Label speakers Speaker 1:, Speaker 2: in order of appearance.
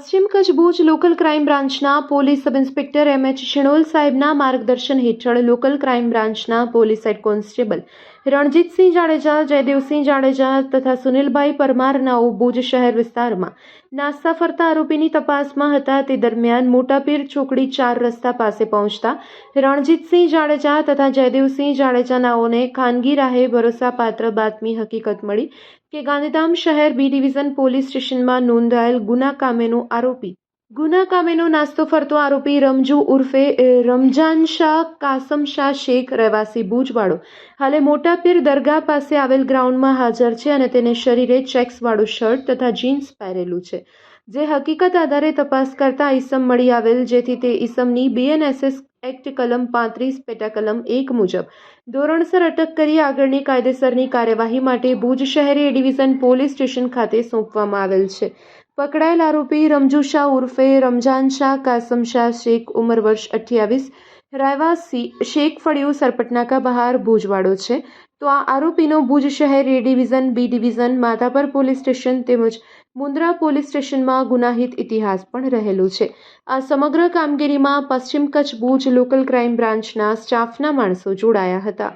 Speaker 1: પશ્ચિમ Kutch Bhuj local crime બ્રાન્ચના police sub inspector M H. Shinol સાહેબના માર્ગદર્શન હેઠળ લોકલ ક્રાઇમ બ્રાન્ચના police head constable Ranjitsinh Jadeja, Jaydevsinh Jadeja તથા સુનિલભાઈ પરમાર નાઓ ભુજ શહેર વિસ્તારમાં નાસ્તા ફરતા આરોપીની તપાસમાં હતા. તે દરમિયાન મોટાપીર ચોકડી 4 રસ્તા પાસે પહોંચતા રણજીતસિંહ જાડેજા તથા જયદેવસિંહ જાડેજા નાઓને ખાનગી રાહે ભરોસાપાત્ર બાતમી હકીકત મળી કે ગાંધીધામ શહેર બી ડિવિઝન પોલીસ સ્ટેશનમાં નોંધાયેલ ગુના કામેનો નાસ્તો ફરતો આરોપી રમજુ ઉર્ફે રમજાન શાહ કાસમ શાહ શેખ રહેવાસી ભુજવાળો હાલે મોટાપીર દરગાહ પાસે આવેલ ગ્રાઉન્ડમાં હાજર છે અને તેને શરીરે ચેક્સવાળું શર્ટ તથા જીન્સ પહેરેલું છે. જે હકીકત આધારે તપાસ કરતા ઈસમ મળી આવેલ, જેથી તે ઈસમની BNSS એક્ટ કલમ 35 પેટા કલમ 1 મુજબ ધોરણસર અટક કરી આગળની કાયદેસરની કાર્યવાહી માટે ભુજ શહેરી એ ડિવિઝન પોલીસ સ્ટેશન ખાતે સોંપવામાં આવેલ છે. પકડાયેલ આરોપી રમજુ શાહ ઉર્ફે રમજાન શાહ કાસમ શાહ શેખ, ઉંમર વર્ષ 28, રહેવાસી શેખ ફળિયું, સરપટનાકા બહાર, ભુજવાડો છે. તો આ આરોપીનો ભુજ શહેર A division, B division, Madhapar police station તેમજ મુન્દ્રા પોલીસ સ્ટેશનમાં ગુનાહિત ઇતિહાસ પણ રહેલો છે. આ સમગ્ર કામગીરીમાં પશ્ચિમ કચ્છ ભુજ લોકલ ક્રાઇમ બ્રાન્ચના સ્ટાફના માણસો જોડાયા હતા.